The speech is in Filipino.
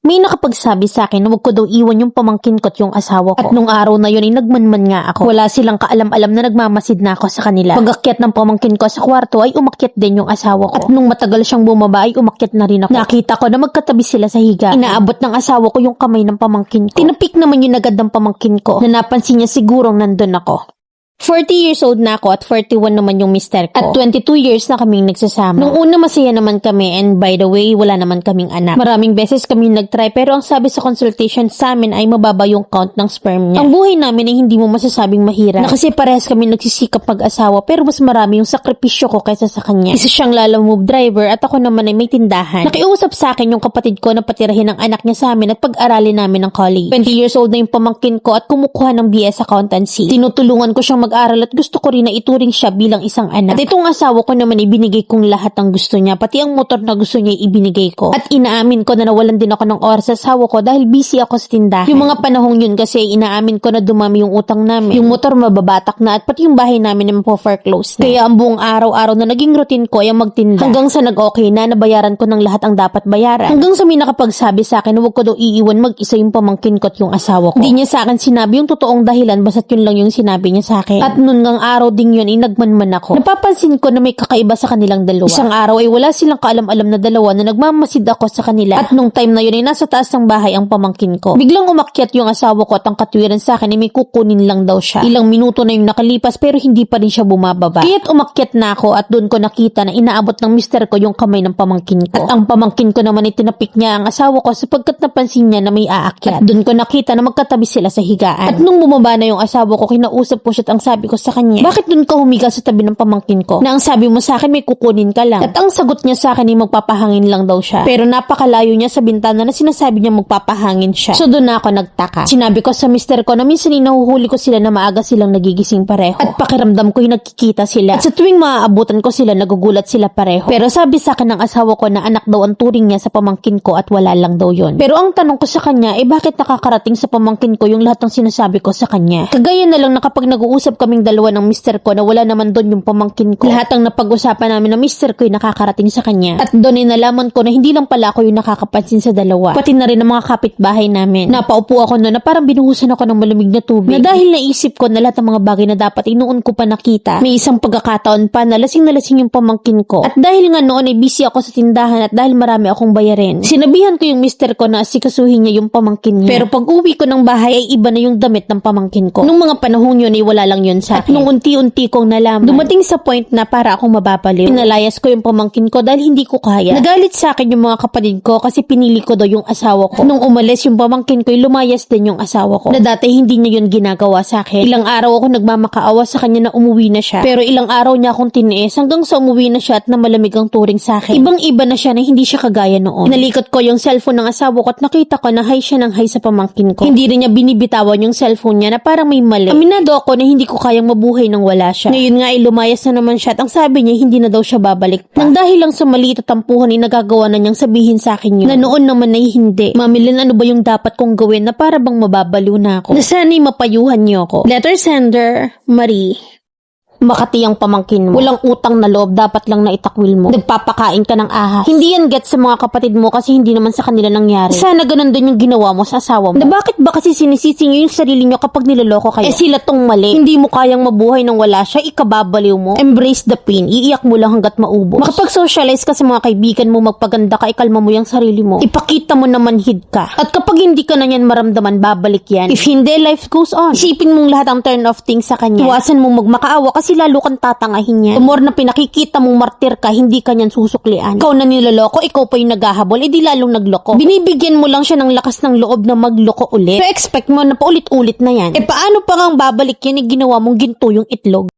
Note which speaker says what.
Speaker 1: May nakapagsabi sa akin na wag ko daw iwan yung pamangkin ko at yung asawa ko. At nung araw na yun ay nagmanman nga ako. Wala silang kaalam-alam na nagmamasid na ako sa kanila. Pag-akyat ng pamangkin ko sa kwarto ay umakyat din yung asawa ko. At nung matagal siyang bumaba ay umakyat na rin ako. Nakita ko na magkatabi sila sa higa. Inaabot ng asawa ko yung kamay ng pamangkin ko. Tinapik naman yun agad ng pamangkin ko na napansin niya sigurong nandun ako. 40 years old na ako at 41 naman yung mister ko. At 22 years na kaming nagsasama. Nung una masaya naman kami and by the way, wala naman kaming anak. Maraming beses kami nag-try pero ang sabi sa consultation sa amin ay mababa yung count ng sperm niya. Ang buhay namin ay hindi mo masasabing mahirap. Na kasi parehas kami nagsisikap mag-asawa pero mas marami yung sakripisyo ko kaysa sa kanya. Isa siyang lalamove driver at ako naman ay may tindahan. Nakiusap sa akin yung kapatid ko na patirahin ang anak niya sa amin at pag-aralin namin ng college. 20 years old na yung pamangkin ko at kumukuha ng BS Accountancy. Tinutulungan ko siyang mag-aral at gusto ko rin na ituring siya bilang isang anak. At itong asawa ko naman ibinigay kong lahat ng gusto niya, pati ang motor na gusto niya ibinigay ko. At inaamin ko na nawalan din ako ng oras sa asawa ko dahil busy ako sa tindahan. Yung mga panahong yun kasi inaamin ko na dumami yung utang namin. Yung motor mababatak na at pati yung bahay namin na mapo-foreclose na. Kaya ang buong araw-araw na naging routine ko ay ang magtinda. Hanggang sa nag-okay na nabayaran ko ng lahat ang dapat bayaran. Hanggang sa may nakapagsabi sa akin na huwag ko daw iiwan mag-isa yung pamangkin ko at yung asawa ko. Hindi niya sa akin sinabi yung totoong dahilan basta't yun lang yung sinabi niya sa akin. At nun ngang araw ding yun ay nagmanman ako. Napapansin ko na may kakaiba sa kanilang dalawa. Isang araw ay wala silang kaalam-alam na dalawa na nagmamasid ako sa kanila. At nung time na yun ay nasa taas ng bahay ang pamangkin ko. Biglang umakyat yung asawa ko at ang katwiran sa akin ay may kukunin lang daw siya. Ilang minuto na yung nakalipas pero hindi pa rin siya bumababa. Kaya't umakyat na ako at doon ko nakita na inaabot ng mister ko yung kamay ng pamangkin ko. At ang pamangkin ko naman ay tinapik niya ang asawa ko sapagkat napansin niya na may aakyat. At doon ko nakita na magkatabi sila sa higaan. At nung bumaba na yung asawa ko, kinausap ko siya at ang sabi ko sa kanya, bakit dun ka humiga sa tabi ng pamangkin ko? Na ang sabi mo sa akin may kukunin ka lang. At ang sagot niya sa akin ay magpapahangin lang daw siya. Pero napakalayo niya sa bintana na sinasabi niya magpapahangin siya. So doon na ako nagtaka. Sinabi ko sa mister ko na minsan nahuhuli ko sila na maaga silang nagigising pareho. At pakiramdam ko yung nagkikita sila. At sa tuwing maaabutan ko sila, nagugulat sila pareho. Pero sabi sa akin ng asawa ko na anak daw ang turing niya sa pamangkin ko at wala lang daw yun. Pero ang tanong ko sa kanya ay bakit nakakarating sa pamangkin ko yung lahat ng sinasabi ko sa kanya? Kagaya na lang na kapag nag-uusap kaming dalawa ng mister ko na wala naman doon yung pamangkin ko. Lahat ng napag-usapan namin ng mister ko ay nakakarating sa kanya. At doon ay nalaman ko na hindi lang pala ako yung nakakapansin sa dalawa. Pati na rin ang mga kapitbahay namin. Napaupo ako noon na parang binuhusan ako ng malamig na tubig. Na dahil naisip ko na lahat ng mga bagay na dapat ay noon ko pa nakita. May isang pagkakataon pa na lasing yung pamangkin ko. At dahil nga noon ay busy ako sa tindahan at dahil marami akong bayarin, sinabihan ko yung mister ko na asikasuhin niya yung pamangkin niya. Pero pag uwi ko ng bahay ay iba na yung damit ng pamangkin ko. Nung mga panahong yun ay wala lang yun sa akin. At nung unti-unti kong nalaman, dumating sa point na para akong mababaliw. Pinalayas ko yung pamangkin ko dahil hindi ko kaya. Nagalit sa akin yung mga kapatid ko kasi pinili ko daw yung asawa ko. Nung umalis yung pamangkin ko, lumayas din yung asawa ko. Na dati hindi niya yun ginagawa sa akin. Ilang araw ako nagmamakaawa sa kanya na umuwi na siya. Pero ilang araw niya akong tiniis hanggang sa umuwi na siya at na malamig ang turing sa akin. Ibang-iba na siya na hindi siya kagaya noon. Inalikot ko yung cellphone ng asawa ko at nakita ko na high siya ng high sa pamangkin ko. Hindi rin niya binibitawan yung cellphone niya na parang may mali. Aminado ako na hindi ko kayang mabuhay nang wala siya. Ngayon nga ay lumayas na naman siya at ang sabi niya hindi na daw siya babalik pa. Nang dahil lang sa maliit at tampuhan ay nagagawa na niyang sabihin sa akin yun. Na noon naman ay hindi. Mamilin, ano ba yung dapat kong gawin na para bang mababaliw na ako? Na sana'y mapayuhan niyo ako. Letter sender, Marie. Makati ang pamangkin mo. Walang utang na loob, dapat lang na itakwil mo. Nagpapakain ka ng ahas. Hindi yan get sa mga kapatid mo kasi hindi naman sa kanila nangyari. Sana ganun din yung ginawa mo sa asawa mo. Na bakit ba kasi sinisisi nyo yung sarili nyo kapag niloloko kayo? Eh sila tong mali. Hindi mo kayang mabuhay nang wala siya, ikababaliw mo. Embrace the pain. Iiyak mo lang hanggat maubos. Makapag-socialize ka sa mga kaibigan mo, magpaganda ka, ikalma mo yung sarili mo. Ipakita mo na manhid ka. At kapag hindi ka na yan maramdaman, babalik yan. If hindi, life goes on. Isipin mong lahat ang turn off things sa kanya. Iwasan mong magmakaawa kasi lalo kang tatangahin niya. Tumor na pinakikita mong martir ka, hindi ka niyan susuklian. Ikaw na niloloko, ikaw pa yung naghahabol, edi lalong nagloko. Binibigyan mo lang siya ng lakas ng loob na magloko ulit. So expect mo na paulit-ulit na yan. E paano pa ngang babalik yan ginawa mong ginto yung itlog?